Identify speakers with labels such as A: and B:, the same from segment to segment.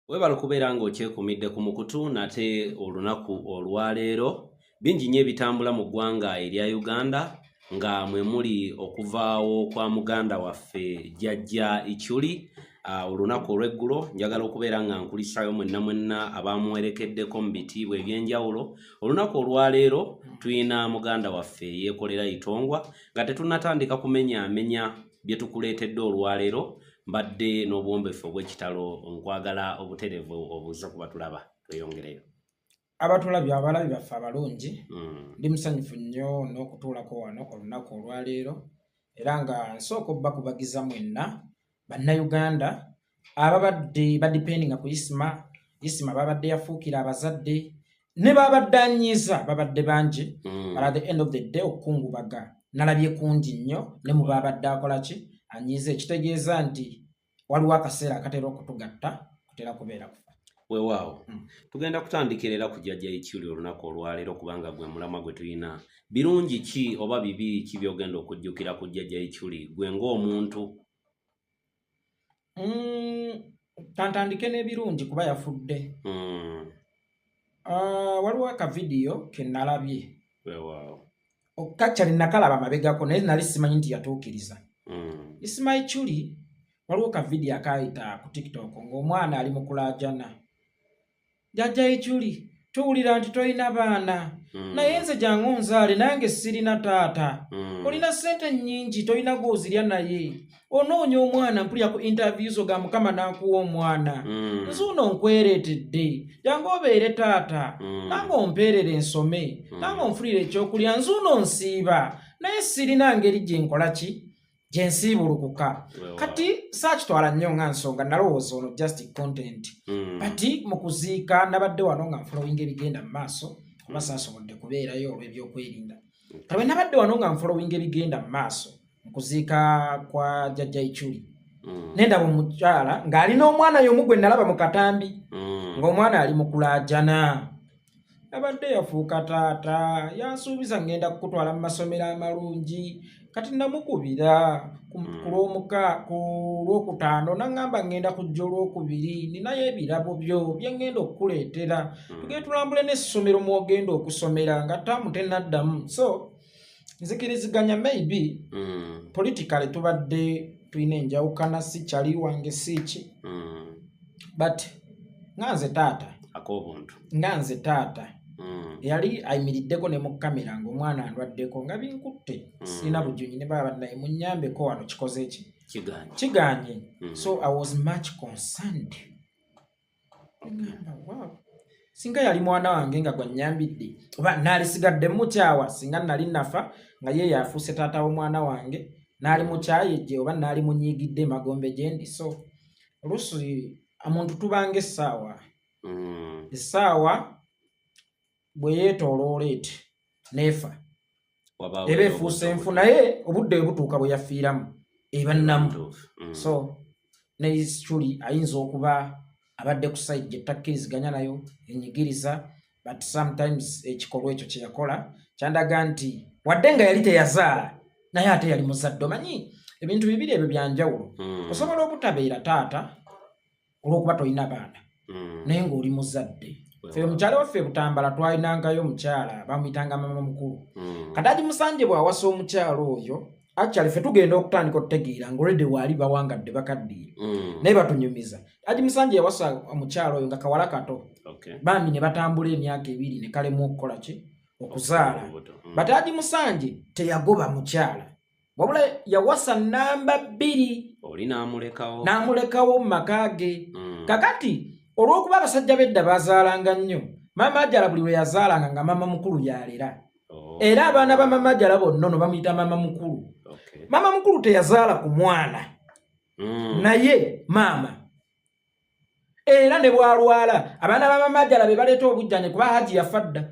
A: Webala kubeera ng'okyekuumidde ku mukutu nate olunaku olwaleero bingi nnyo ebitambula mu ggwanga erya Uganda nga mwe muli okuvaawo kwa muganda waffe Jjajja Ichuli. Olunaku olw'eggulo njagala okubeera nga nkulisayo mwenna abaamuwerekeddeko mu bitiibwa eby'enjawulo. Olunaku olwaleero tuyina muganda waffe Yekolera Itongwa nga tetunnatandika kumenyaamenya bye tukuleetedde olwaleero. Mbadde n'obuwombeefu obw'ekitalo nkwagala obutereevu obuuza kuba tulaba tweyongereyo.
B: Abatulabye abalabi baffe abalungi ndi musanyufu nnyo n'okutuulako wano olunaku olwaleero era nga nsooka obbakubagiza mwenna bannayuganda ababadde badipendinga ku isima babadde yafuukira abazadde ne babadde anyiiza babadde bangi but at the end of the day okukungubaga nalabye kungi nnyo ne mu babadde akola ki anyiiza ekitegeeza nti waliwo akaseera akatera okutugatta kutera kubeera kufa.
A: Weewaawo tugenda kutandikira era ku Jjajja Ichuli olunaku olwaleero kubanga gwe mulamwa gwe tulina. Birungi ki oba bibi ki byogenda okujjukira ku Jjajja Ichuli gwe ng'omuntu?
B: Tantandike n'ebirungi kuba yafudde. Waliwo akavidiyo ke nalabye.
A: Weewaawo.
B: Okakyali nakalaba mabegako naye nali simanyi nti yatuukiriza. Isima Ichuli waliwo kavidiyo akayita ku TikTok ng'omwana ali mu kulaajana. Jjajja Ichuli tuwulira nti toyina baana naye nze jangu onzaale nange sirina taata. Olina ssente nnyingi toyina gw'ozirya naye onoonya omwana mpulira ku interviews ga mukama n'akuwa omwana. Nze ono nkwereetedde jangu obeere taata nange ompeerere ensome nange onfulire ekyokulya. Nze ono nsiiba naye sirina ngeri gye nkola ki gye nsiibulukuka. Kati saakitwala nnyo nga nsonga nalowooza ono just content. Kati mu kuziika nabadde wano nga nfolowinga ebigenda mu maaso kuba saasobodde kubeerayo olw'ebyokwerinda. Kale nabadde wano nga nfolowinga ebigenda mu maaso mu kuziika kwa Jjajja Ichuli. Nendaba omukyala ng'alina omwana y'omu gwe nalaba mu katambi ng'omwana ali mu kulaajana. Abadde yafuuka taata yansuubiza ngenda kukutwala mu masomero amalungi. Kati namukubira ku Lwokutaano n'aŋŋamba ngenda kujja Olwokubiri ninayo ebirabo byo bye ngenda okukuleetera tugende tulambule n'essomero mw'ogenda okusomera nga taamu tennaddamu. So nzikiriziganya maybe politically tubadde tulina enjawukana si kyali wange si ki but nganze taata nganze taata yali ayimiriddeko ne mu kamera ng'omwana andwaddeko nga binkutte sirina bujunyini ne baba naye munnyambeko wano kikoze eki kiganye. So I was much concerned. Wow. Singa yali mwana wange nga gwe nnyambidde oba naali sigadde mukyawa singa nali nafa nga ye yafuuse taata w'omwana wange naali mukyaye gye oba naali munyiigidde magombe gye ndi. So oluusi omuntu tubanga essaawa bwe yeetooloola eti neefa eba efuuse enfu naye obudde bwe butuuka bwe yafiiramu eba nnamu. So ne Ichuli ayinza okuba abadde ku side gye takkiriziganya nayo enyigiriza but sometimes ekikolwa ekyo kye yakola kyandaga nti wadde nga yali teyazaala naye ate yali muzadde. Omanyi ebintu bibiri ebyo byanjawulo. Osobola obutabeera taata olw'okuba tolina baana naye ng'oli muzadde. Ffe mukyala waffe Butambala twalinangayo omukyala bamuyitanga mama mukulu. Kati Musanje bw'awasa omukyala oyo actually ffe tugenda okutandika okutegeera ng'olwedde waali bawangadde bakaddiye naye batunyumiza. Musanje yawasa omukyala oyo nga kawala kato bambi ne batambula emyaka 2 ne kalemu okukola ki okuzaala. But Musanje teyagoba mukyala wabula yawasa namba 2
A: oli
B: n'amulekawo mu maka ge. Kakati olw'okuba abasajja b'edda bazaalanga nnyo mama Ajala buli lwe yazaalanga nga mama mukulu yalera era abaana ba mama Ajala bonna no bamuyita mama mukulu. Mama mukulu teyazaala ku mwana naye maama era ne bwalwala abaana ba mama Ajala be baleeta obujjanye kuba Haji yafa dda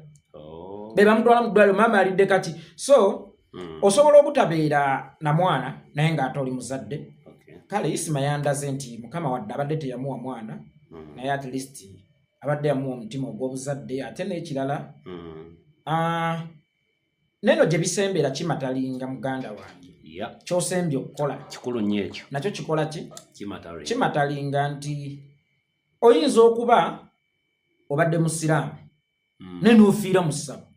B: be bamutwala mu ddwaliro maama alidde kati. So osobola obutabeera na mwana naye ng'ate oli muzadde. Kale Isima yandaze nti mukama wadde abadde teyamuwa mwana naye at least abadde yamuwa omutima ogw'obuzadde. Ate n'ekirala neno gye bisembera kimatalinga muganda wange ky'osembye okukola
A: kikulu nnyo ekyo
B: nakyo kikola ki kimatalinga nti oyinza okuba obadde musiraamu naye n'ofiira mu ssabo.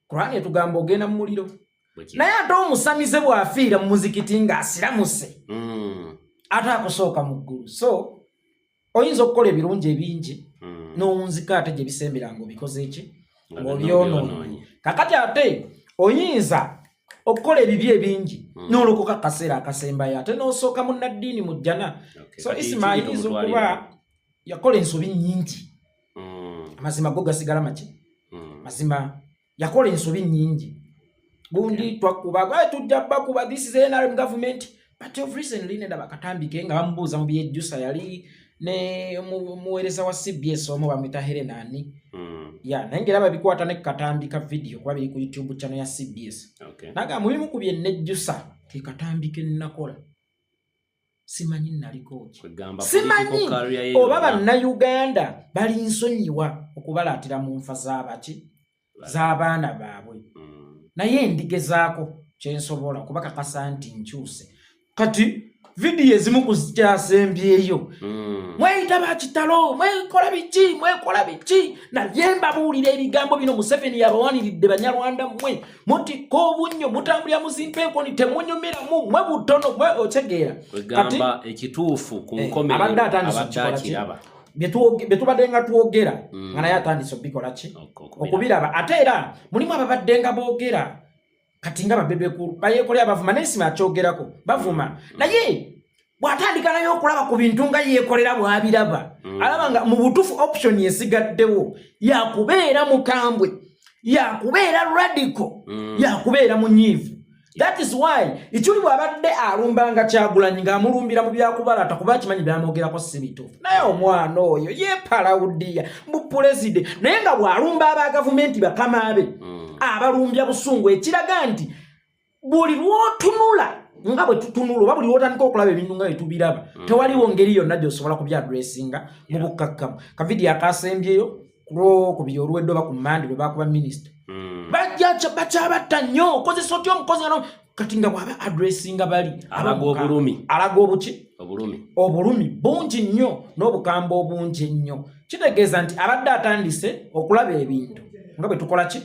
B: Kurani etugamba ogenda mu muliro. Naye ate omusamize bw'afiira mu muzikiti ng'asiramuse ate akusooka mu ggulu. So oyinza okukola ebirungi ebingi n'owunzika ate gye bisembera ng'obikoze eki ng'obyonoonye. Kakati ate oyinza okukola ebibi ebingi n'olokoka akaseera akasembayo ate n'osooka munnaddiini mu jjana. So Isima ayinza okuba yakola ensobi nnyingi, amazima go gasigala make, mazima yakola ensobi nnyingi. Gundi twakuba tujja bakuba, this is NRM government, but of recently nenda bakatambike nga bamubuuza mu byejjusa yali ne muweereza wa CBS omu bamwita Herenani. Naye ng'era bikwata ne katambika video kuba biri ku YouTube channel ya CBS. Naga mulimu ku bye nejjusa ke katambike nakola. Simanyi naliko ki. Simanyi oba bannayuganda bali nsonyiwa okubalaatira mu nfa z'abaki z'abaana baabwe. Naye ndigezaako kyensobola kubakakasa nti nkyuse. Kati video ezimu kuzikyasembyeyo mweyita bakitalo mwekola biki naye mbabuulira ebigambo bino Museveni yabawaniridde Banyarwanda mmwe mutikka obunnyo mutambulira muzimpenkoni temunyumiramu mwe butono mwe otegeera.
A: Kati ekituufu ku nkomerero abadde akiraba
B: betubadde nga twogera nga naye atandise okubikola ki okubiraba. Ate era mulimu ababadde nga boogera kati nga babebekulu bayeekolera bavuma n'Isima akyogerako bavuma naye bw'atandika naye okulaba ku bintu nga yeekolera bw'abiraba alaba nga mu butuufu option yesigaddewo yakubeera mukambwe, yakubeera radical, yakubeera munyiivu. That is why ichuli bwabadde alumbanga Kyagulanyi ng'amulumbira mu byakubala kuba kimanyi byamwogerako si bituufu. Naye omwana oyo yeepalawudiya mu pulezide naye nga bw'alumba aba gavumenti bakama abe abalumbya busungu, ekiraga nti buli lw'otunula nga bwe tutunula oba buli lw'otandika okulaba ebintu nga bwe tubiraba tewaliwo ngeri yonna gy'osobola kubyadressinga mu bukkakkamu. Kavidiyo akasembyeyo ku byolwedde oba ku Mmande bwe bakuba minisita bacyabatta nnyo okozesa otya omukozi kati nga bw'aba adressinga bali alaga obulumi bungi nnyo n'obukamba obungi ennyo. Kitegeeza nti abadde atandise okulaba ebintu nga bwe tukola ki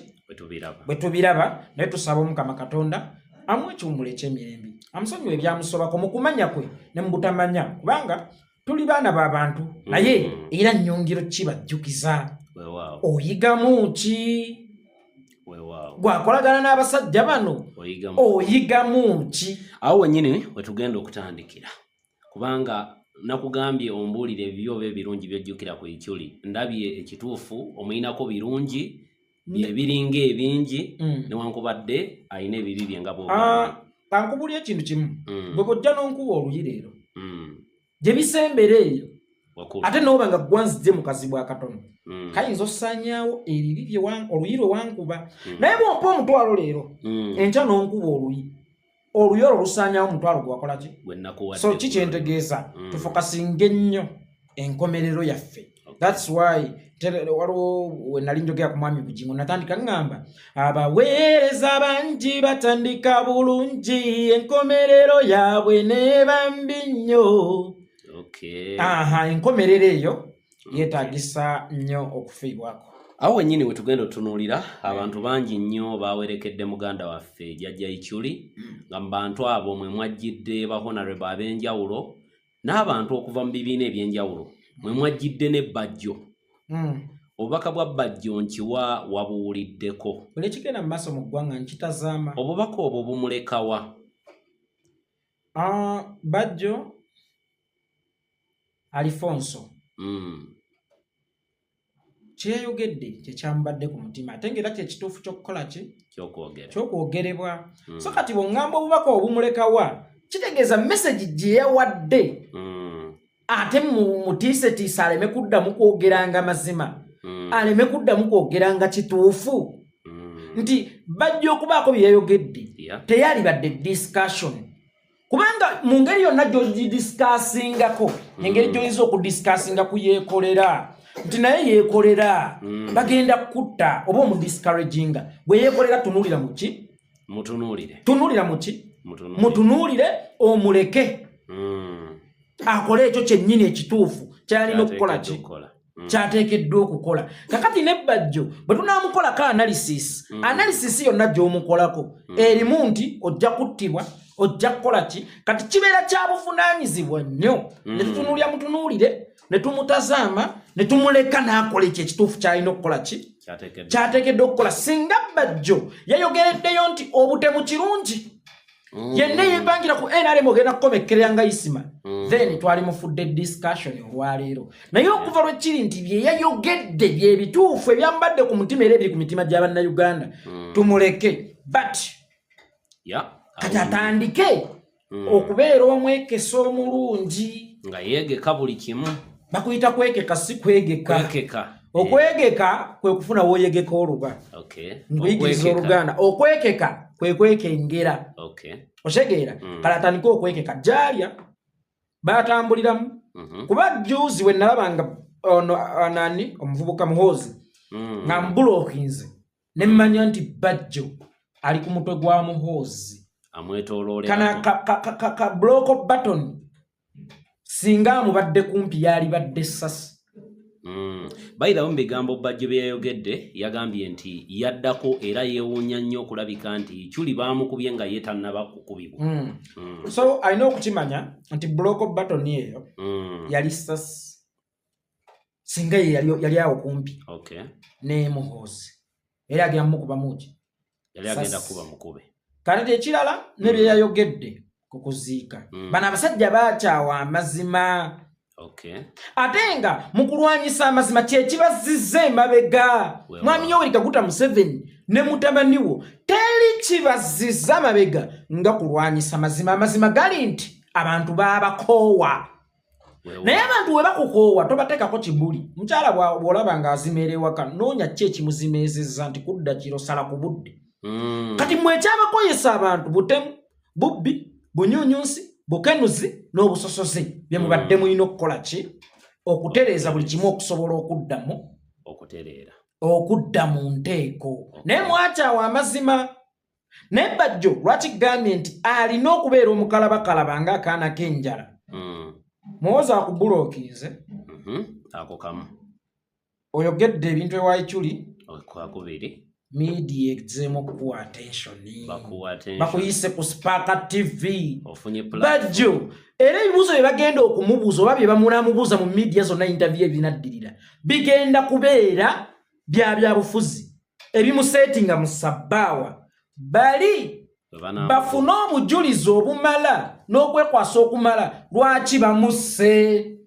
B: bwe tubiraba. Naye tusaba Omukama Katonda amuwe ekiwummulo eky'emirembe, amusonyiwe ebyamusobako mu kumanya kwe ne mu butamanya, kubanga tuli baana b'abantu naye era nnyongero ki bajjukiza oyigamu ki gwakolagana n'abasajja bano oyigamu ki.
A: Awo wennyini wetugenda okutandikira kubanga nakugambye ombuulire ebibyo oba ebirungi byojjukira ku Ikyuli. Ndabye ekituufu omuyinako birungi byebiringa ebingi newankubadde ayina ebibi bye nga bw'ogambye.
B: Kankubulya ekintu kimu gwe bw'ojja n'onkuba oluyi leero gye bisembera eyo ate n'oba nga gwanzidde mu kazibu akatono kayinza osaanyaawo oluyi lwe wankuba. Naye bw'ompa omutwalo leero enkya n'onkuba oluyi olwo lusaanyaawo omutwalo gwe wakola ki. So kikyentegeeza tufokasinga ennyo enkomerero yaffe. That's why waliwo we nali njogera ku mwami Bugingo natandika ngamba abaweereza bangi batandika bulungi enkomerero yaabwe neba mbi nnyo. Enkomerero eyo yeetagisa nnyo okufiibwako.
A: Awo wennyini we tugenda otunuulira abantu bangi nnyo bawerekedde muganda waffe Jjajja Ikyuli nga mu bantu abo mwe mwajjidde ba honorable ab'enjawulo n'abantu okuva mu bibiina eby'enjawulo mwe mwajjidde ne Bajjo. Obubaka bwa Bajjo nkiwa wabuwuliddeko.
B: Buli kigenda mu maaso mu ggwanga nkitazaama.
A: Obubaka obwo bumulekawa?
B: Bajjo Alfonso kyeyayogedde kyekyamubadde ku mutima ate ng'era kyekituufu ky'okukola ki ky'okwogerebwa. So kati bw'ongamba obubaka obumulekawa kitegeeza message gye yawadde ate mutiisetiisa aleme kuddamu kwogeranga mazima, aleme kuddamu kwogeranga kituufu nti Bajjo okubaako bye yayogedde teyalibadde discussion. Kubanga mu ngeri yonna gy'ogidiscussingako engeri gy'oyinza okudiscussinga ku Yekolera nti naye Yekolera bagenda kutta oba omudiscouraginga. Bwe Yekolera tunuulira mu ki? Tunuulira mu ki? Mutunuulire omuleke. akole ekyo kyennyini ekituufu kyalina okukola ki kyateekeddwa okukola. Kakati n'ebbajjo bwe tunaamukolako analysis yonna gy'omukolako erimu nti ojja kuttibwa, ojja kukola ki, kati kibeera kya buvunaanyizibwa nnyo ne tutunuulya mutunuulire ne tumutazaama ne tumuleka n'akola ekyo ekituufu kyalina okukola ki kyateekeddwa okukola. Singa bbajjo yayogereddeyo nti obutemu kirungi yenna yeepangira ku NRM ogenda kukomekkerera nga Isima, then twali mufudde discussion olwaleero. Naye okuva lwe kiri nti bye yayogedde bye bituufu ebyambadde ku mutima era ebiri ku mitima gy'Abannayuganda, tumuleke. But kati atandike okubeera omwekesa omulungi
A: nga yeegeka buli kimu.
B: Bakuyita kwegeka, si kwegeka. Okwegeka kwe kufuna wooyegeka oluba. Nkuyigiriza Oluganda. Okwekeka kwe kwekengera. Otegeera? Kale atandike okwekeka. Jalya batambuliramu. Kuba juzi we nalabanga nani omuvubuka Muhoozi nga mbulookinze ne mmanya nti bajjo ali ku mutwe gwa Muhoozi
A: amwetooloolera
B: ka block button singa amubadde kumpi yali badde ssasi.
A: Bayirawo mu bigambo bajjo bye yayogedde yagambye nti yaddako era yeewuunya nnyo okulabika nti Chuli baamukubye nga ye tannaba kukubibwa.
B: So alina okukimanya nti block button eyo yali ssasi singa ye yali awo kumpi ne Muhoozi era agenda mukuba muki
A: yali agenda kuba mukube.
B: Kati ekirala ne bye yayogedde ku kuziika bano abasajja baakyawa amazima. Ate nga mu kulwanyisa amazima kye kibazizza emabega. Mwami Yoweri Kaguta Museveni ne mutabani wo teri kibazizza amabega nga kulwanyisa amazima. Amazima gali nti abantu baabakoowa. Naye abantu we bakukoowa tobateekako kibuli. Mukyala bw'olaba ng'azimera ewaka noonya ki ekimuzimeezezza nti kudda kiro sala ku budde. Kati mmwe ekyabakoyesa abantu butemu, bubbi, bunyuunyuusi, bukenuzi n'obusosoze bye mubadde mulina okukola ki okutereeza buli kimu okusobola okudda mu nteeko. Naye mwakyawa amazima. Naye bajjo lwaki gambye nti alina okubeera omukalabakalaba ng'akaana k'enjala. Muhoozi akubulookinze
A: ako kamu
B: oyogedde ebintu ewa Chuli
A: kwakubiri
B: media egzeemu okuwa attention bakuyise ku Sparka TV bajjo era ebibuuzo bye bagenda okumubuuza oba bye bamunamubuuza mu media zonna interview ebinaddirira bigenda kubeera bya bufuzi ebimusetinga mu sabbaawa bali bafune obujulizi obumala n'okwekwasa okumala lwaki bamusse.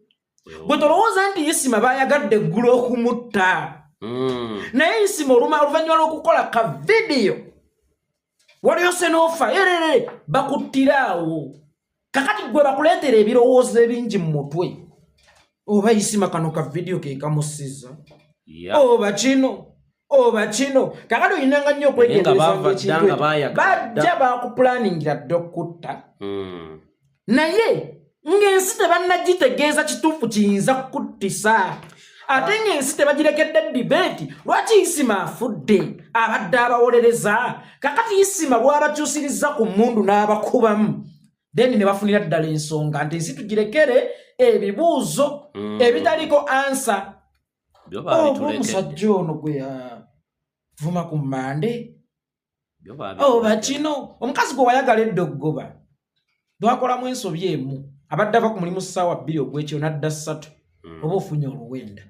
B: Bwe tolowooza nti Isima bayagadde eggulu okumutta. Naye Isima oluvannyuma lw'okukola ka vidiyo waliyo senoofa erere bakuttiraawo. Kakati gwe bakuleetera ebirowoozo ebingi mu mutwe. Oba Isima kano ka vidiyo ke kamussizza. Oba kino. Kakati oyinanga nnyo okwegendereza ekintu bajja bakupulaningira dde okutta. Naye ng'ensi tebannagitegeeza kituufu kiyinza kukuttisa. Ate ng'ensi tebagirekedde dibeeti lwaki Isima afudde abadde abawolereza. Kakati Isima lw'abakyusirizza ku mmundu n'abakubamu then ne bafunira ddala ensonga nti ensi tugirekere ebibuuzo ebitaliko ansa. Omusajja ono gwe yavuma ku mmande oba kino omukazi gwe wayagala eddogoba lwakolamu ensobi emu abadde ava ku mulimu ssaawa 2 ogw'ekyo n'adda 3 oba ofunye oluwenda.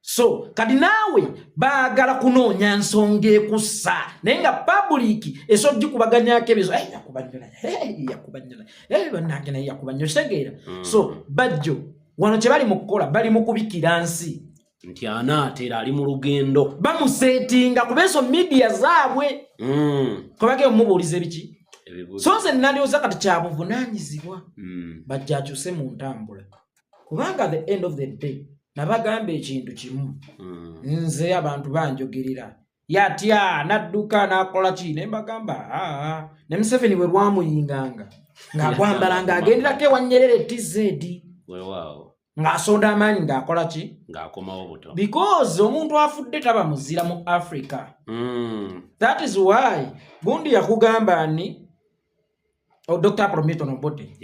B: So kati naawe baagala kunoonya nsonga ekussa naye nga public esojjikubaganyako ebizo yakubanyola bannange naye yakubanyola kitegeera. So bajjo wano kye bali mu kukola bali mu kubikira nsi
A: nti anaatera ali mu lugendo
B: bamusetinga ku beeso media zaabwe kwebagenda omubuuliza ebiki. So nze nalyoza kati kyabuvunaanyizibwa bajja akyuse mu ntambula kubanga the end of the day nabagamba ekintu kimu nze abantu banjogerera yatya nadduka n'akola ki ne mbagamba ne Museveni bwe lwamuyinganga ng'agwambala ng'agenderako ewa Nyerere TZ ng'asonda amaanyi ng'akola ki
A: ng'akomawo buto
B: because omuntu afudde taba muzira mu Africa. That is why gundi yakugamba ni Dr. Prometo Nobote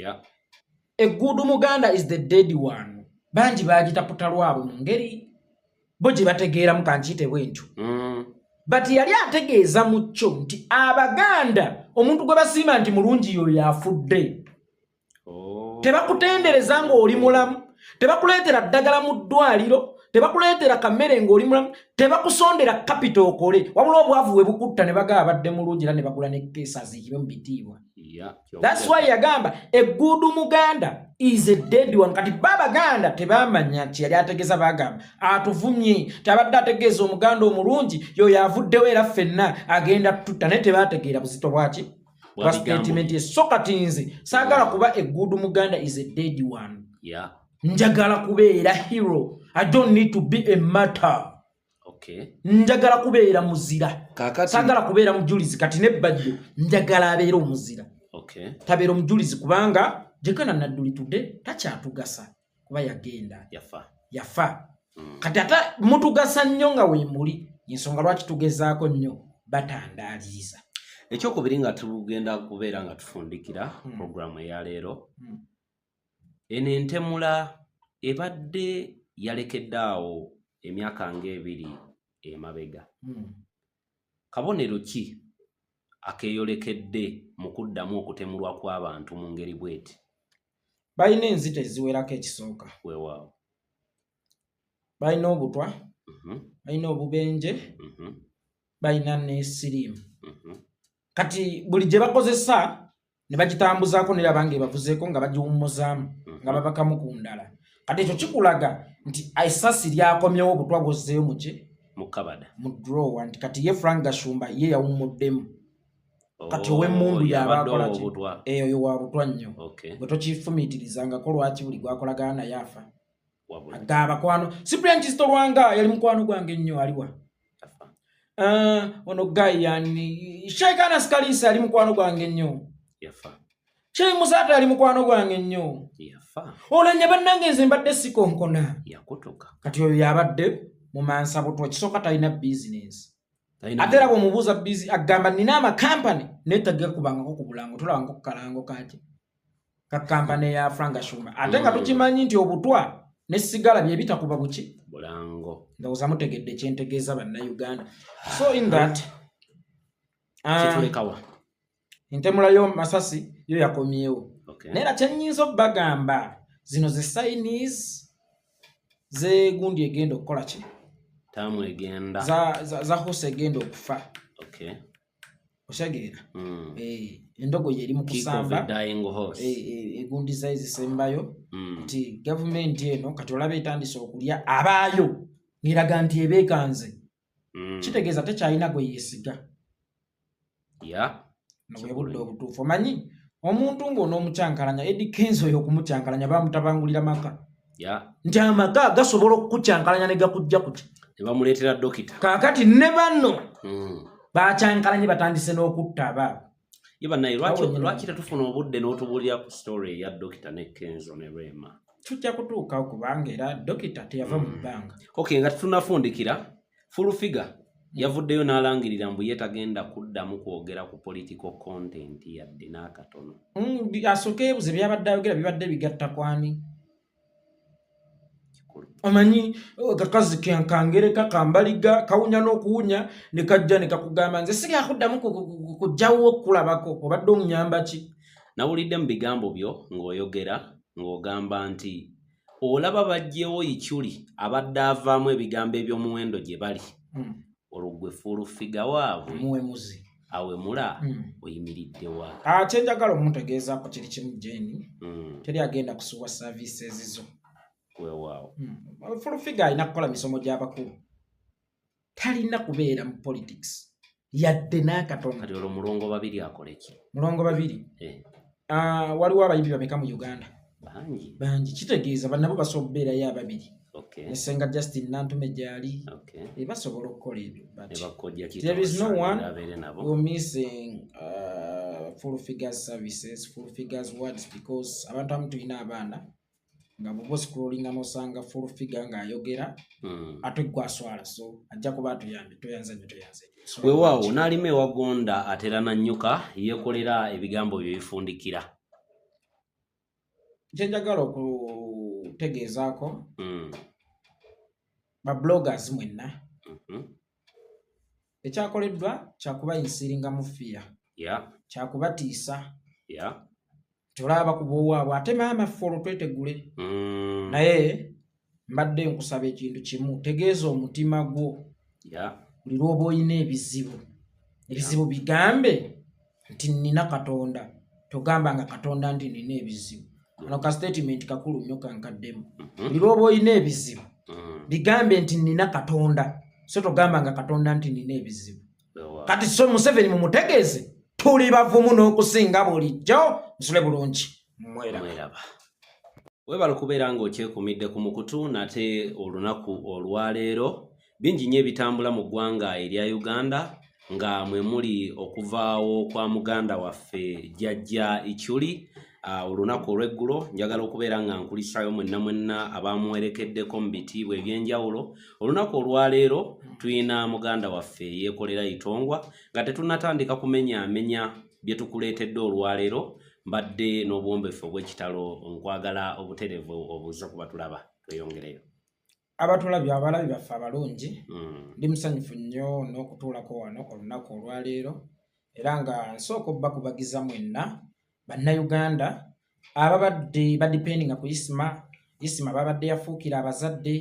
B: eggudu Muganda is the dead one. Banji bagitaputa lwabwe mu ngeri bo gye bategeeramu kankiyite bwentyo. But yali ategeeza mu kyo nti Abaganda omuntu gwe basiima nti mulungi yo yafudde. Tebakutendereza ng'oli mulamu, tebakuleetera ddagala mu ddwaliro, tebakuleetera kammere ng'oli mulamu, tebakusondera capital okole, wabula obwavu bwe bukutta ne bagaa abadde mulungi era ne bagula ne keesa aziikibwe mu bitiibwa. That's why yagamba eggudu Muganda is a dead one. Kati Babaganda tebamanya nti yali ategeeza bagamba atuvumye, tabadde ategeeza Omuganda omulungi yo yavuddewo era ffenna agenda tutta, naye tebategeera buzito bwaki bwa statement ye. So kati nze saagala kuba eggudu Muganda is a dead one. Njagala kubeera hero. I don't need to be a martyr. Njagala kubeera muzira. Saagala kubeera mujulizi. Kati nebbajjo njagala abeera omuzira. Tabeera omujulizi kubanga Jekana naddulitudde takyatugasa kuba yagenda yafa. Kati ata mutugasa nnyo nga weemuli, ensonga lwaki tugezaako nnyo batandaaliza.
A: Ekyokubiri nga tugenda kubeera nga tufundikira programu eya leero. Eno entemula ebadde yalekeddaawo emyaka ng'ebiri emabega. Kabonero ki akeeyolekedde mu kuddamu okutemulwa kw'abantu mu ngeri bweti?
B: Balina enzita eziwerako ekisooka.
A: Weewaawo.
B: Balina obutwa, balina obubenje, balina n'esiriimu. Kati buli gye bakozesa ne bagitambuzaako ne bange bavuzeeko nga bagiwummuzaamu nga babakamu ku ndala. Kati ekyo kikulaga nti aisasi lyakomyewo obutwa bwozzeeyo mu ki?
A: Mu kabada.
B: Mu drawer. Nti kati ye Frank Gashumba ye yawummuddemu. Kati ow'emmundu y'abaakola ki? Eyo yo wa butwa nnyo. Bwe tokifumiitirizangako lwaki buli gwakolagana naye afa. Agaabakwano. Cyprian Kizito Lwanga yali mukwano gwange nnyo aliwa. Ono Guy yani Sheikh Anas Kalisa yali mukwano gwange nnyo. Sheikh Musata yali mukwano gwange nnyo. Olanya bannange nze mbadde sikonkona. Kati oyo yabadde mu mansa butwa kisooka talina business. Ate era bw'omubuuza busy agamba nina amakampani naye tagakubangako ku bulango, tolabangako ku kalango kati ka kampani ya Frank Gashumba. Ate nga tukimanyi nti obutwa ne sigala bye bitakuba buki
A: bulango.
B: Ndowooza mutegedde kyentegeeza bannayuganda. So in that
A: kitulekawa
B: entemula yo Masasi yo yakomyewo. Naye era kyennyinza obbagamba zino ze signs zegundi egenda okukola ki?
A: Tamu egenda.
B: Za hose egenda okufa. Oshageera. Endogoyi eri mu kusamba. Egundi za ezisembayo. Nti gavumenti eno kati olaba etandise okulya abaayo ng'eraga nti ebeekanze. Kitegeeza tekyalina gwe yeesiga. Nobwe budde obutuufu. Omanyi omuntu ng'onoomucyankalanya Eddie Kenzo oyo okumucyankalanya bamutabangulira maka. Nti amaka gasobola okukukyankalanya ne gakujja kuki?
A: Ne bamuleetera dokita.
B: Kaakati ne banno bakyankalanye batandise n'okutta abaabo.
A: Naye lwaki tetufuna obudde n'otubuulira ku story ya dokita ne Kenzo ne Rema?
B: Tujja kutuukawo kubanga era dokita teyava mu bbanga.
A: Nga tunafundikira full figure yavuddeyo n'alangirira mbu ye tagenda kuddamu kwogera ku political content yadde n'akatono.
B: Asooka yeebuze byabadde ayogera bibadde bigatta kwani? Omanyi kakazi kangereka kambaliga kawunya n'okuwunya ne kajja ne kakugamba nze sigenda kuddamu kujjawo okulabako obadde omunyamba ki?
A: Nawulidde mu bigambo byo ng'oyogera ng'ogamba nti olaba bajjewo Ichuli abadde avaamu ebigambo eby'omuwendo gye bali. Olugwe full figure waabwe
B: muwemuzi
A: awemula oyimiridde wa.
B: Kyenjagala omuntegeezaako kiri kimu Jeni teri agenda kusuwa services zo.
A: Weewaawo.
B: Full figure alina kukola misomo gy'abakulu. Talina kubeera mu politics. Yadde n'akatono.
A: Kati olwo mulongo babiri akole ki?
B: Mulongo babiri? Waliwo abayimbi bameka mu Uganda? Bangi. Kitegeeza bannabo basobola okubeerayo ababiri. Ne Ssenga Justin Nantume gyali. Basobola okukola ebyo. There is no one who missing full figures services, full figures words because abantu abamu tulina abaana nga bwo scrolling nosanga full figure nga ayogera ate gwaswala so ajja kuba toyanze.
A: Weewaawo n'alima ewagonda atera na nnyuka yekolera ebigambo bye bifundikira.
B: kyenjagala okutegeezaako ba bloggers mwenna ekyakoleddwa kyakubayinsiringa mu fiya kyakubatiisa tulaba ku bwowaabwe ate maama ffe olwo twetegule naye mbadde nkusaba ekintu kimu tegeeza omutima gwo buli lwoba olina ebizibu bigambe nti nina Katonda togamba nga Katonda nti nina ebizibu ano ka statement kakulu nnyo kankaddemu buli lwoba olina ebizibu bigambe nti nina Katonda so togamba nga Katonda nti nina ebizibu kati so Museveni mumutegeeze tuli bavumu n'okusinga bulijjo nsule bulungi mweraba
A: webala kubeera ng'okyekumidde ku mukutu nate olunaku olwaleero bingi nnyo ebitambula mu ggwanga erya Uganda nga mwe muli okuvaawo kwa muganda waffe Jjajja Ichuli olunaku olw'eggulo njagala okubeera nga nkulisayo mwenna abamuwerekeddeko mu bitiibwa eby'enjawulo olunaku olwaleero tuyina muganda waffe Yekolera Itongwa nga tetunnatandika kumenyaamenya bye tukuleetedde olwaleero mbadde n'obuwombeefu obw'ekitalo nkwagala obutereevu obuuza kuba tulaba tweyongereyo
B: abatulabye abalabi baffe abalungi ndi musanyufu nnyo n'okutuulako wano olunaku olwaleero era nga nsooka obbakubagiza mwenna bannayuganda ababadde badipendinga ku isima babadde yafuukira abazadde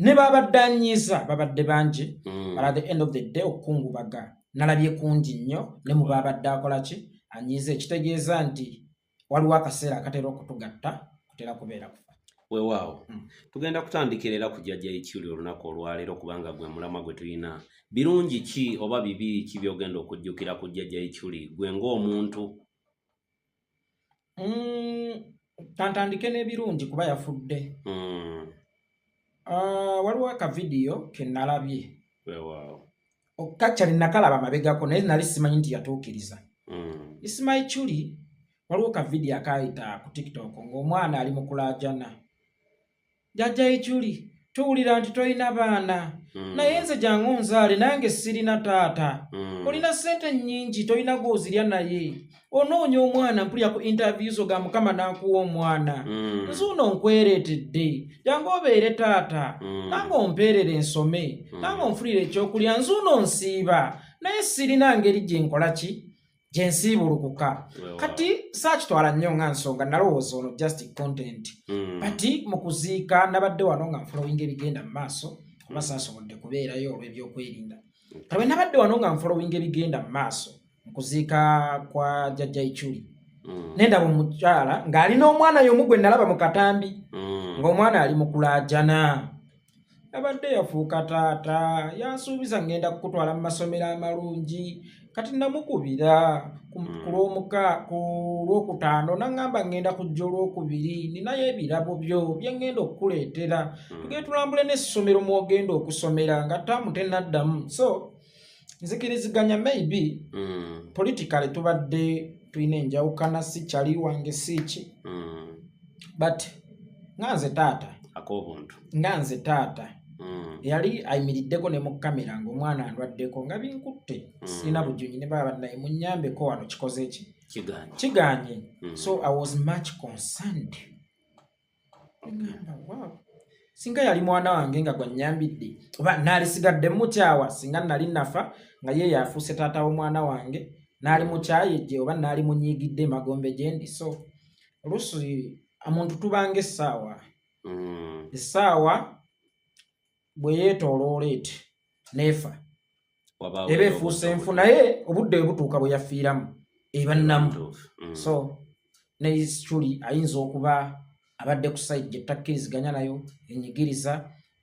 B: ne babadde anyiiza babadde bangi but at the end of the day okukungubaga nalabye kungi nnyo ne mu babadde akola ki anyiiza ekitegeeza nti waliwo akaseera akatera okutugatta kutera kubeera kufa
A: weewaawo tugenda kutandikira era ku Jjajja Ichuli olunaku olwaleero kubanga gwe mulamwa gwe tulina birungi ki oba bibi ki byogenda okujjukira ku Jjajja Ichuli gwe ng'omuntu
B: tantandike n'ebirungi kuba yafudde waliwo akavidiyo ke nalabye okakyali nakalaba mabegako naye nali simanyi nti yatuukiriza Isima Ichuli waliwo kavidiyo akayita ku TikTok ng'omwana ali mu kulaajana Jjajja Ichuli tuwulira nti toyina baana naye nze jangu nzaale nange sirina taata olina ssente nnyingi toyina gw'ozirya naye onoonya omwana mpulira ku interviews ga Mukama n'akuwa omwana nze uno nkwereetedde jangu obeere taata nange ompeerere ensome nange onfulire ekyokulya nze uno nsiiba naye sirina ngeri gye nkola ki gye nsiibulukuka kati saakitwala nnyo nga nsonga nalowooza ono just content bati mu kuziika nabadde wano nga nfolowinga ebigenda mu maaso kuba saasobodde kubeerayo olw'ebyokwerinda kale nabadde wano nga nfolowinga ebigenda mu maaso mu kuziika kwa Jjajja Ichuli nendaba omukyala ng'alina omwana y'omu gwe nalaba mu katambi ng'omwana ali mu kulaajana abadde yafuuka taata yansuubiza ngenda kukutwala mu masomero amalungi kati namukubira ku lwokutaano naŋŋamba ngenda kujja olwokubiri ninayo ebirabo byo bye ngenda okukuleetera tugende tulambule n'essomero mwogenda okusomera nga taamu tennaddamu so nzikiriziganya maybe politically tubadde tulina enjawukana si kyali wange siiki but nganze taata yali ayimiriddeko ne mu kamera ng'omwana andwaddeko nga binkutte sirina bujunyi ne baba naye munnyambeko wano kikoze ki kiganye so I was much concerned wow singa yali mwana wange nga gwannyambidde oba naalisigadde mukyawa singa nali nafa nga ye yafuuse taata w'omwana wange naali mukyayejje oba naali munyiigidde magombe gyendi so oluusi omuntu tubanga essaawa bwe yeetooloola eti neefa eba efuuse enfu naye obudde bwe butuuka bwe yafiiramu eba nnamu so ne Ichuli ayinza okuba abadde ku side gye takkiriziganya nayo enyigiriza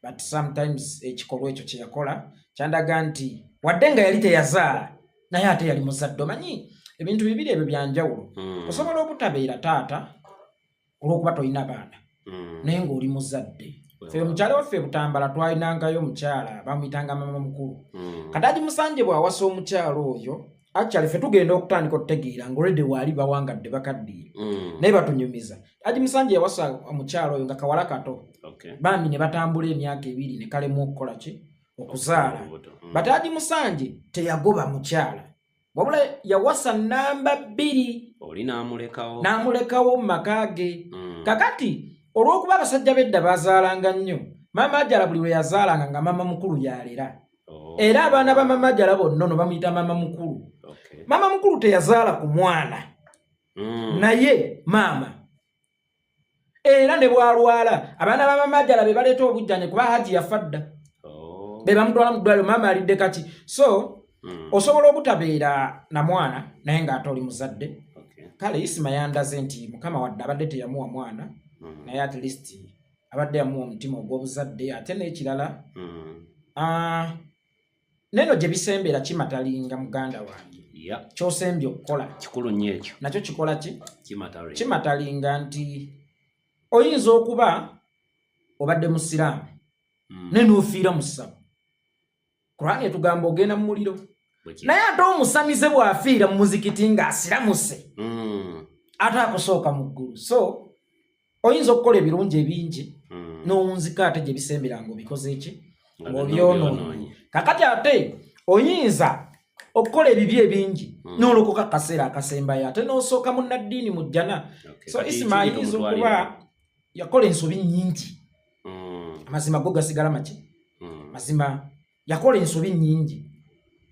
B: but sometimes ekikolwa ekyo kye yakola kyandaga nti wadde nga yali teyazaala naye ate yali muzadde omanyi ebintu bibiri ebyo byanjawulo osobola obutabeera taata olw'okuba tolina baana naye ng'oli muzadde ffe omukyala waffe Butambala twalinangayo omukyala bamuyitanga mama mukulu kadaji musanje bw'awasa omukyala oyo actually ffe tugenda okutandika okutegeera ng'olwedde waali bawangadde bakaddiye naye batunyumiza aji musanje yawasa omukyala oyo nga kawala kato bambi ne batambula emyaka 2 ne kalemu okukola ki okuzaala but aji musanje teyagoba mukyala wabula yawasa namba 2
A: oli n'amulekawo
B: mu maka ge kakati olw'okuba abasajja b'edda bazaalanga nnyo maama Ajala buli we yazaalanga nga maama mukulu yalera era abaana ba maama Ajala bonna no bamuyita maama mukulu. Maama mukulu teyazaala ku mwana naye maama era ne bwalwala abaana ba maama Ajala be baleeta obujjanye kuba Haji yafa dda be bamutwala mu ddwaliro maama alidde kati so osobola obutabeera na mwana naye ng'ate oli muzadde. Kale Isima yandaze nti mukama wadde abadde teyamuwa mwana naye at least abadde yamuwa omutima ogw'obuzadde ate n'ekirala neno gye bisembera kimatalinga muganda wange ky'osembye okukola
A: kikulu nnyo ekyo
B: nakyo kikola ki kimatalinga nti oyinza okuba obadde musiraamu naye n'ofiira mu ssabo Kurani etugamba ogenda mu muliro naye ate omusamize bw'afiira mu muzikiti ng'asiramuse ate akusooka mu ggulu so oyinza okukola ebirungi ebingi n'owunzika ate gye bisembera ng'obikoze eki ng'obyonoonye kakati ate oyinza okukola ebibi ebingi n'olokoka akaseera akasembayo ate n'osooka munnaddiini mu jjana so Isima ayinza okuba yakola ensobi nnyingi amazima go gasigala make mazima yakola ensobi nnyingi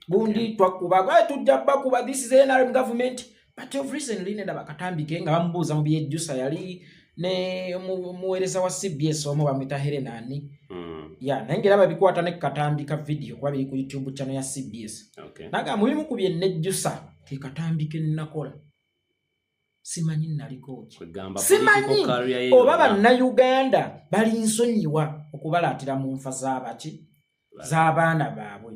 B: gundi twakuba tujja bakuba this is NRM government but of recently nenda bakatambike nga bamubuuza mu byejjusa yali ne muweereza wa CBS omu bamwita Helena ani nengera babikwata ne katambika video kuba biri ku YouTube channel ya CBS naga mubimu ku bye nejjusa ke katambike nakola simanyi naliko simanyi oba bannayuganda bali nsonyiwa okubalaatira mu nfa z'abaki z'abaana baabwe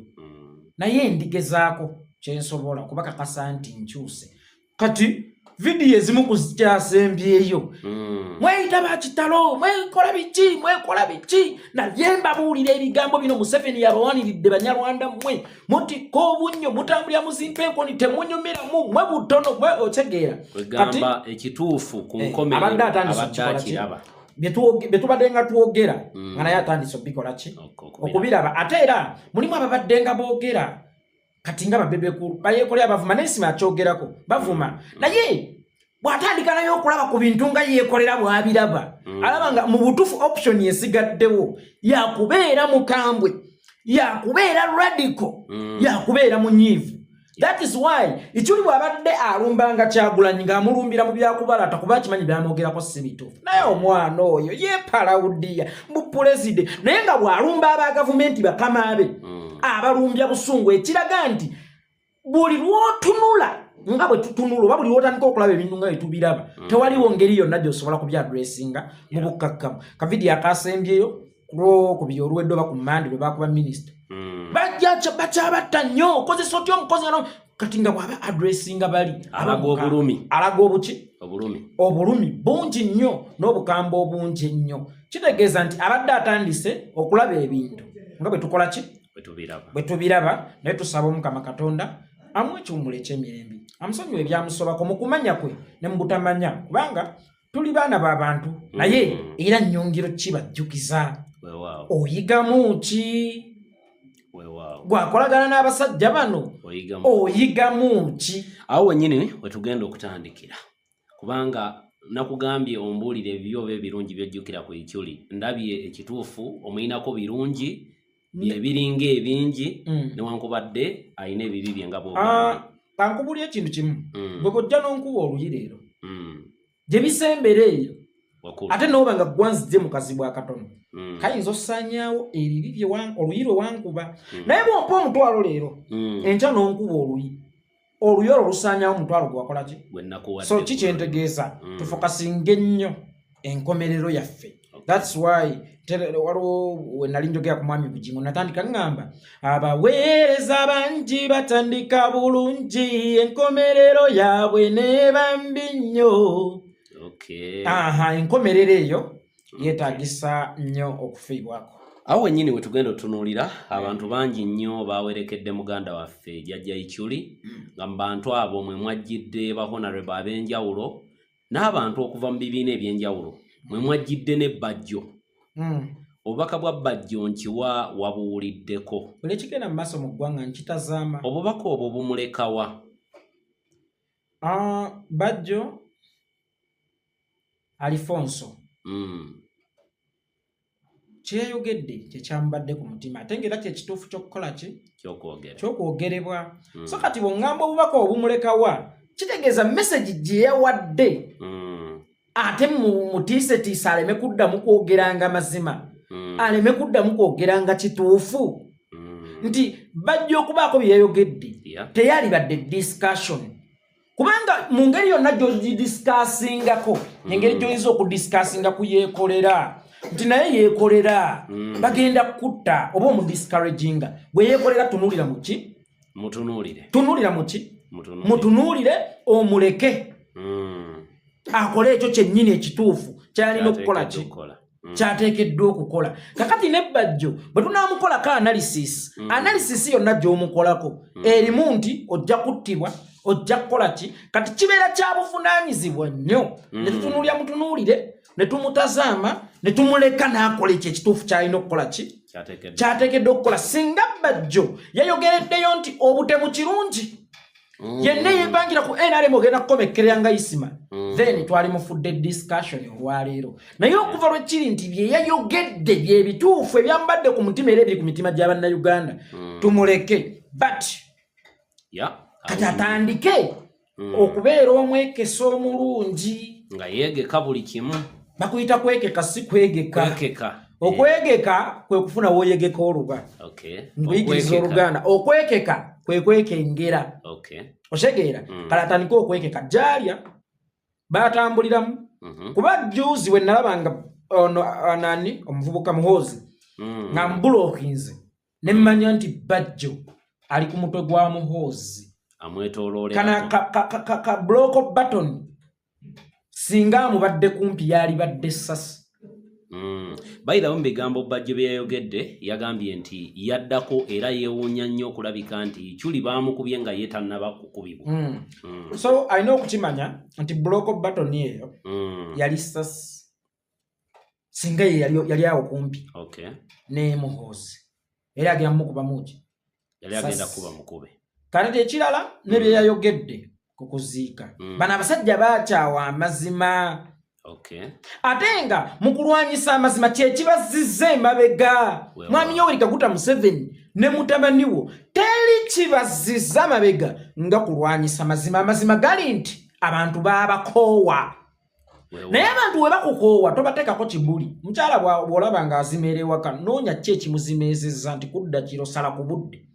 B: naye ndigezaako kyensobola kuba kakasa nti nkyuse kati video ezimu kuzikyasembyeyo mweyita bakitalo mwekola biki naye mbabuulira ebigambo bino Museveni yabawaniridde Banyarwanda mmwe mutikka obunnyo mutambulira muzimpenkoni temunyumiramu mwe butono mwe otegeera
A: gamba ekituufu ku nkomerero abadde akiraba
B: betubadde nga twogera nga naye atandise obikola ki okubiraba ate era mulimu ababadde nga boogera kati nga babebekulu bayeekolera bavuma n'Isima akyogerako bavuma naye bw'atandika naye okulaba ku bintu nga yeekolera bw'abiraba alaba nga mu butuufu option yesigaddewo yakubeera mukambwe yakubeera radical yakubeera munyiivu. That is why ichuli bwabadde alumbanga Kyagulanyi ng'amulumbira mu byakubalata kuba kimanyi byamwogerako si bituufu naye omwana oyo yeepalawudiya mu pulezide naye nga bw'alumba aba gavumenti bakamaabe abalumbya busungu ekiraga nti buli lw'otunula nga bwe tutunula oba buli lw'otandika okulaba ebintu nga bitubiraba tewaliwo ngeri yonna gy'osobola kubyadressinga mu bukkakkamu kavidiyo akasembyeyo ku byo olwedde oba ku mmandi lwe bakuba minisita bacyabatta nnyo okozesa otya omukozi nga kati nga bw'aba adressinga bali
A: alaga obulumi
B: alaga obuki
A: obulumi
B: bungi nnyo n'obukamba obungi ennyo kitegeeza nti abadde atandise okulaba ebintu nga bwe tukola ki bwe tubiraba naye tusaba Omukama Katonda amuwe ekiwummulo eky'emirembe amusonyiwe ebyamusobako mu kumanya kwe ne mu butamanya kubanga tuli baana b'abantu naye era nnyongero ki bajjukiza oyigamu ki gwakolagana n'abasajja bano oyigamu ki
A: awo wennyini wetugenda okutandikira kubanga nakugambye ombuulire ebibyo oba ebirungi byojjukira ku Ikyuli ndabye ekituufu omuyinako birungi biringa ebingi newankubadde ayina ebibi bye nga bw'ogambye
B: kankubulya ekintu kimu bwe kojja n'onkuba oluyi leero gye bisembera eyo ate n'oba nga gwanzidde mu kazibu akatono kayinza osaanyaawo ebibi oluyi lwe wankuba naye bw'ompa omutwalo leero enkya n'onkuba oluyi olwo lusaanyaawo omutwalo gwe wakola ki so kikyentegeeza tufokasinga ennyo enkomerero yaffe. That's why waliwo we nali njogera ku mwami Bugingo natandika ngamba abaweereza bangi batandika bulungi enkomerero yaabwe neba mbi nnyo. Enkomerero eyo yeetagisa nnyo okufiibwako.
A: Awo wennyini we tugenda otunuulira abantu bangi nnyo bawerekedde muganda waffe Jjajja Ikyuli nga mu bantu abo mwe mwajjidde ba honorable ab'enjawulo n'abantu okuva mu bibiina eby'enjawulo mwe mwajjidde ne Bajjo. Obubaka bwa Bajjo nkiwa wabuwuliddeko.
B: Buli kigenda mu maaso mu ggwanga nkitazaama.
A: Obubaka obwo bumulekawa?
B: Bajjo Alfonso kyeyayogedde kyekyambadde ku mutima ate ng'era kyekituufu ky'okukola ki ky'okwogerebwa so kati bw'oŋŋamba obubaka obumulekawa kitegeeza message gye yawadde ate mutiisetiisa aleme kuddamu kwogeranga mazima aleme kuddamu kwogeranga kituufu nti bajja okubaako bye yayogedde teyalibadde discussion kubanga mu ngeri yonna gy'ogidiscusingako engeri gy'oyinza okudiscusinga ku Yekolera nti naye Yekolera bagenda kutta oba omudiscouraginga bwe Yekolera tunuulira mu ki tunuulira mu ki mutunuulire omuleke akole ekyo kyennyini ekituufu kyalina okukola ki kyateekeddwa okukola kakati nebbajjo bwe tunaamukolako analysis yonna gy'omukolako erimu nti ojja kuttibwa ojja kukola ki kati kibeera kya buvunaanyizibwa nnyo ne tutunuulira mutunuulire ne tumutazaama ne tumuleka n'akola ekyo ekituufu kyalina okukola ki kyateekeddwa okukola singa bajjo yayogereddeyo nti obutemu kirungi yenna yeepangira ku NRM ogenda kukomekkerera nga Isima then twali mufudde discussion olwaleero naye okuva lwe kiri nti bye yayogedde bye bituufu ebyambadde ku mutima era ebiri ku mitima gy'Abannayuganda tumuleke but kati atandike okubeera omwekesa omulungi
A: nga yeegeka buli kimu
B: bakuyita kwegeka si kwegeka okwegeka kwe kufuna wooyegeka oluba nkuyigiriza Oluganda okwekeka kwe kwekengera osegeera kale atandike okwekeka jalya batambuliramu kuba juzi we nalabanga nani omuvubuka Muhoozi nga mbulokinze ne mmanya nti bajjo ali ku mutwe gwa Muhoozi
A: amwetooloole
B: ka block button singa amubadde kumpi yali badde ssasi
A: bayira mu bigambo bajjo bye yayogedde yagambye nti yaddako era yeewuunya nnyo okulabika nti kyuli baamukubye nga ye tannaba kukubibwa
B: so alina okukimanya nti block button eyo yali ssasi singa ye yali awo kumpi ne Muhoozi era agenda mukubamuki
A: yali agenda kuba mukube
B: kati ekirala ne bye yayogedde ku kuziika bano abasajja baakyawa amazima ate nga mu kulwanyisa amazima kyekibazizza emabega mwami Yoweri Kaguta Museveni ne mutabani wo teri kibazizza amabega nga kulwanyisa amazima gali nti abantu baabakoowa naye abantu we bakukoowa tobateekako kibuli mukyala bw'olaba ng'azimera ewaka noonya ki ekimuzimeezezza nti kudda kiro sala ku budde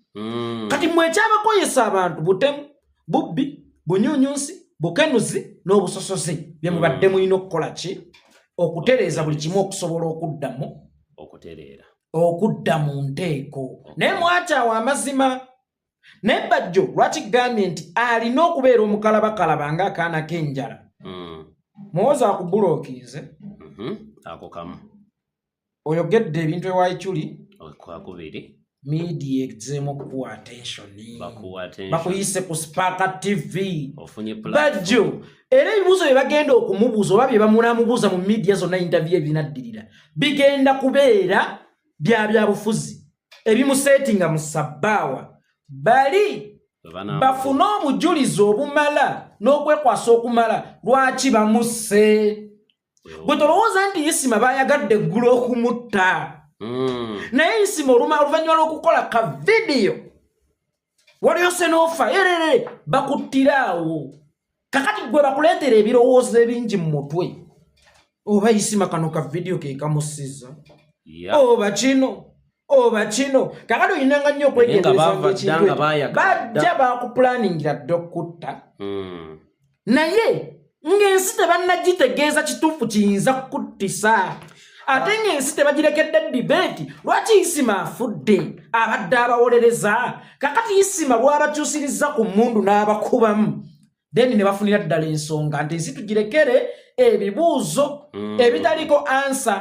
B: kati mmwe ekyabakoyesa abantu butemu bubbi bunyuunyunsi bukenuzi n'obusosozi bye mubadde mulina okukola ki okutereeza buli kimu okusobola okudda mu nteeko naye mwakyawa amazima naye bajjo lwaki gambye nti alina okubeera omukalabakalaba ng'akaana k'enjala Muhoozi akubulokinze
A: ako kamu
B: oyogedde ebintu ewayikyuli
A: kwakubiri
B: media egzeemu okuwa attention bakuyise ku Sparka TV bajjo era ebibuuzo bye bagenda okumubuuza oba bye bamunamubuuza mu media zonna interview ebinaddirira bigenda kubeera byabufuzi ebimuseetinga mu sabbaawa bali bafune obujulizi obumala n'okwekwasa okumala lwaki bamusse bwe tolowooza nti Isima bayagadde eggulu okumutta naye Isima oluvannyuma lw'okukola ka vidiyo waliyo senoofa erere bakuttiraawo kakati gwe bakuleetera ebirowoozo ebingi mu mutwe oba Isima kano ka vidiyo ke kamussizza oba kino kakati oyinanga nnyo okwegendereza ekintu bajja bakupulaningira dde okutta naye ng'ensi tebannagitegeeza kituufu kiyinza kukuttisa ate ng'ensi tebagirekedde debate lwaki Isima afudde abadde abawolereza kakati Isima lwabakyusirizza ku mmundu n'abakubamu then ne bafunira ddala ensonga nti ensi tugirekere ebibuuzo ebitaliko ansa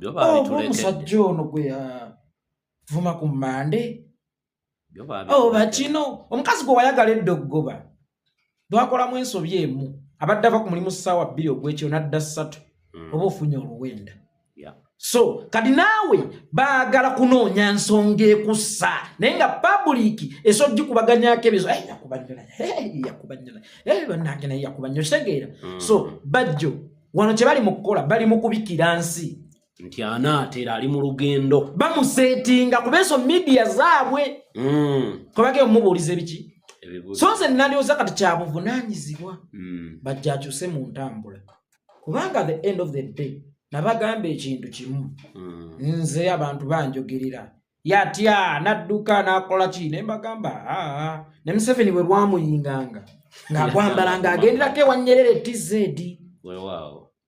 B: oba omusajja ono gwe yavuma ku mmande oba kino omukazi gwe wayagala edda okugoba lwakolamu ensobi emu abadde ava ku mulimu ssaawa 2 ogw'ekyo n'adda 3 oba ofunye oluwenda so kati naawe baagala kunoonya nsonga ekussa naye nga public esogikubaganyako ebizo yakubanyula bannange naye yakubanyula kitegeera so bajjo wano kye bali mu kukola bali mu kubikira nsi
A: nti anaatera ali mu lugendo
B: bamusetinga kubeeso media zaabwe kwebagenda omubuuliza ebiki so nze nandyoza kati kyabuvunaanyizibwa bajja akyuse mu ntambula kubanga the end of the day nabagamba ekintu kimu nze abantu banjogerera yatya nadduka nakola ki ne mbagamba ne Museveni bwe lwamuyinganga ng'agwambala ng'agenderako ewa Nyerere TZ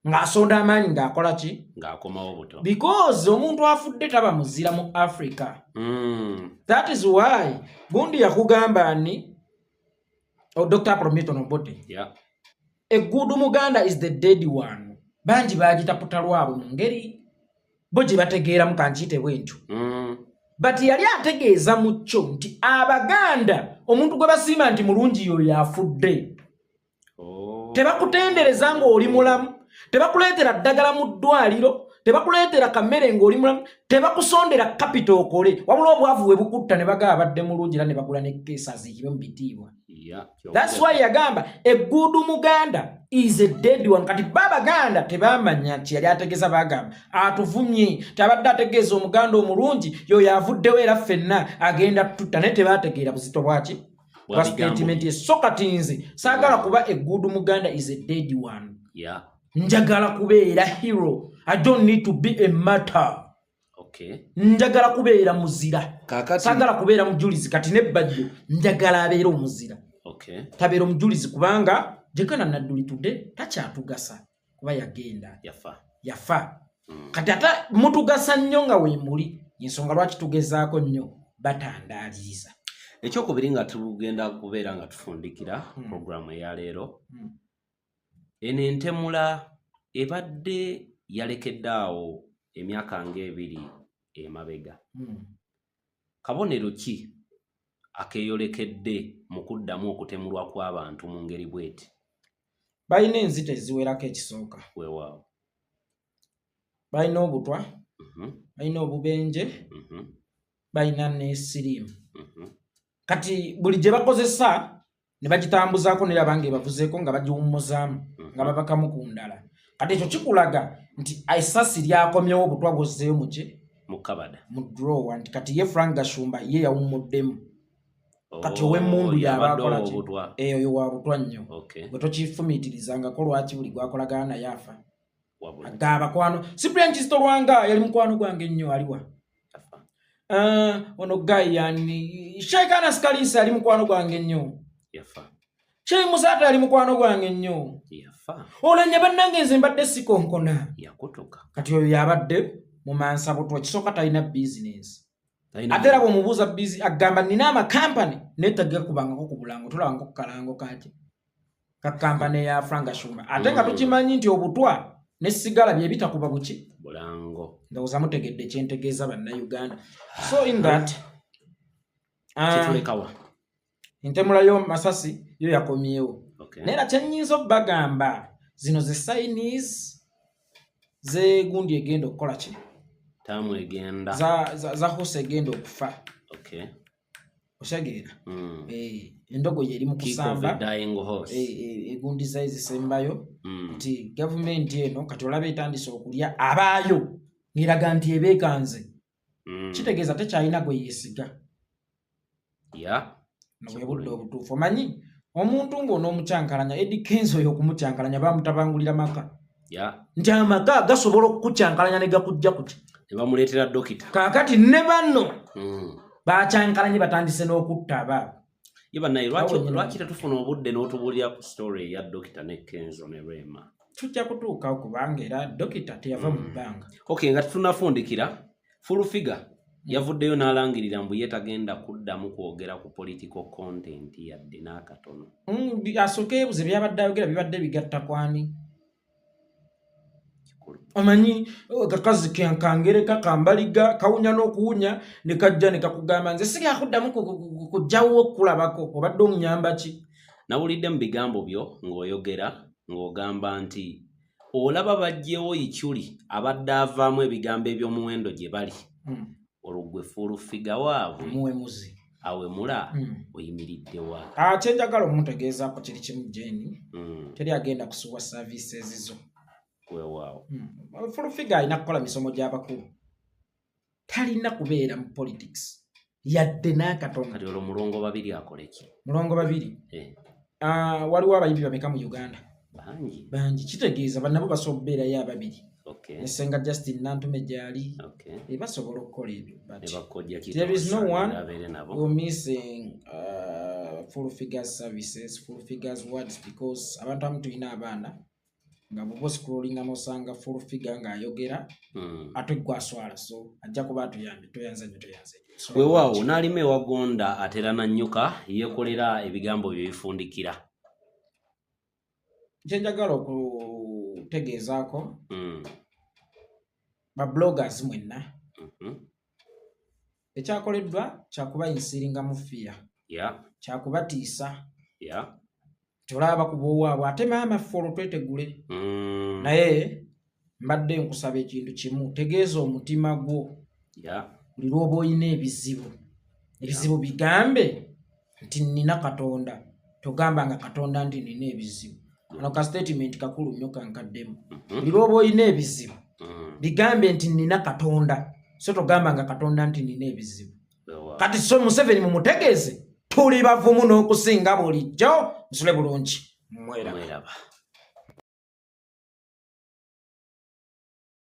B: ng'asonda amaanyi ng'akola ki
A: ng'akomawo buto
B: because omuntu afudde taba muzira mu Africa that is why gundi yakugamba ni Dr. Prometo Nobote a good Muganda is the dead one banji bagita putalwabo mu ngeri bo gye bategeera mu kankiyite bwentyo but yali ategeeza mucyo nti Abaganda omuntu gwe basima nti mulungi yoyo yafudde tebakutendereza ng'oli mulamu tebakuleetera ddagala mu ddwaliro tebakuleetera kammere ng'oli mulamu tebakusondera capital okole wabula obwavu bwe bukutta ne bagaba badde mulungi era ne bagula ne keesa zikibe mu bitiibwa that's why yagamba a good Muganda is a dead one kati Babaganda tebamanya nti yali ategeeza bagamba atuvumye tabadde ategeeza Omuganda omulungi yoyo avuddewo era ffenna agenda tutta naye tebategeera buzito bwaki bwa statement yesokatinze saagala kuba a good Muganda is a dead one njagala kubeera hero I don't need to be a martyr njagala kubeera muzira saagala kubeera mujulizi kati nebbajjo njagala abeera omuzira tabeera omujulizi kubanga jekana naddulitudde takyatugasa kuba yagenda yafa kati ate mutugasa nnyo nga weemuli ensonga lwaki tugezaako nnyo batandaaliza
A: ekyokubiri nga tugenda kubeera nga tufundikira programu eya leero eno entemula ebadde yalekeddaawo emyaka ng'ebiri emabega kabonero ki akeeyolekedde mu kuddamu okutemulwa kw'abantu mu ngeri bweti
B: balina enzita eziwerako ekisooka
A: weewaawo
B: balina obutwa balina obubenje balina n'esiriimu kati buli gye bakozesa ne bagitambuzaako ne abange bavuzeeko nga bagiwummuzaamu nga babakamu ku ndala kati ekyo kikulaga nti esasi lyakomyewo obutwa bwozzeeyo muki
A: mukabada
B: mu drawer nti kati ye Frank Gashumba ye yawummuddemu kati ow'emmundu yabakola ki eyo wa butwa nnyo bwe tokifumiitirizangako lwaki buli gwakolagana naye afa agabakwano Cyprian Kizito Lwanga yali mukwano gwange nnyo aliwa ono guy yani Sheikh Anas Kalisa yali mukwano gwange nnyo Sheikh Musata yali mukwano gwange nnyo olanya bannange nze mbadde sikonkona kati oyo yabadde mu mansa butwa kisooka talina business ate era bw'omubuuza busy agamba nina amakampani naye tegakubangako ku bulango tulabangako ku kalango kaki ka kampani ya Frank Gashumba ate nga tukimanyi nti obutwa ne sigala bye bitakuba buki
A: bulango
B: ndowooza mutegedde kyentegeeza bannayuganda so in that
A: kitulekawa
B: entemula y'omasasi yo yakomyewo naye era kyennyinza obbagamba zino ze signs zegundi egenda okukola ki
A: tamu egenda
B: za hose egenda okufa oshageera endogoyi eri mu kusamba egundi zayi zisembayo nti gavumenti eno kati olaba etandise okulya abaayo ng'eraga nti ebeekanze kitegeeza tekyalina gwe yeesiga nobwe budde obutuufu omanyi omuntu ng'onoomucyankalanya Eddie Kenzo oyo okumucyankalanya bamutabangulira maka nti amaka gasobola okukukyankalanya ne gakujja kuki
A: ne bamuleetera dokita
B: kaakati ne banno bakyankalanye batandise n'okutta abaabo
A: ye bannaye lwaki tetufuna obudde n'otubuulira ku story ya dokita ne Kenzo ne Rema
B: tujja kutuukawo kubanga era dokita teyava mu bbanga
A: nga tunafundikira full figure yavuddeyo n'alangirira mbu ye tagenda kuddamu kwogera ku political content yadde n'akatono
B: asooka ebuze byabadde ayogera bibadde bigatta kwani omanyi kakazi kangereka kambaliga kawunya n'okuwunya ne kajja ne kakugamba nze siri akuddamu kujjawo okulabako obadde omunyamba ki
A: nawulidde mu bigambo byo ng'oyogera ng'ogamba nti olaba bajjewo Ichuli abadde avaamu ebigambo eby'omuwendo gye bali olwo gwe full figure waabwe
B: muwemuzi
A: awemula oyimiridde wa
B: kyenjagala omutegeezaako kiri kimu Jeni teri agenda kusuwa services zo
A: Weewaawo.
B: Full figure alina kukola misomo gy'abakulu. Talina kubeera mu politics. Yadde n'akatono.
A: Kati olwo mulongo babiri akole ki?
B: Mulongo babiri? Waliwo abayimbi bameka mu Uganda? Bangi. Kitegeeza bannabo basobola okubeerayo ababiri. Ne Ssenga Justin Nantume gy'ali. Basobola okukola ebyo. There is no one who missing full figures services, full figures words, because abantu abamu tulina abaana nga bw'oba scrollinga n'osanga full figure ng'ayogera ate gwe aswala, so ajja kuba atuyambe toyanze.
A: Weewaawo n'alima ewagonda atera na nnyuka yeekolera ebigambo bye bifundikira.
B: Kye njagala okutegeezaako ba bloggers mwenna ekyakoleddwa kyakubayinsiringa mu fiya, kyakubatiisa, tolaba kuba owaabwe ate maama ffe olwo twetegule. Naye mbadde nkusaba ekintu kimu, tegeeza omutima gwo buli lw'oba olina ebizibu bigambe nti nina Katonda, togamba nga Katonda nti nina ebizibu. Kano ka statement kakulu nnyo kankaddemu. Buli lw'oba olina ebizibu bigambe nti nina Katonda, so togamba nga Katonda nti nina ebizibu. Kati so Museveni mumutegeeze tuli bavumu n'okusinga bulijjo. Musule bulungi. Mweraba.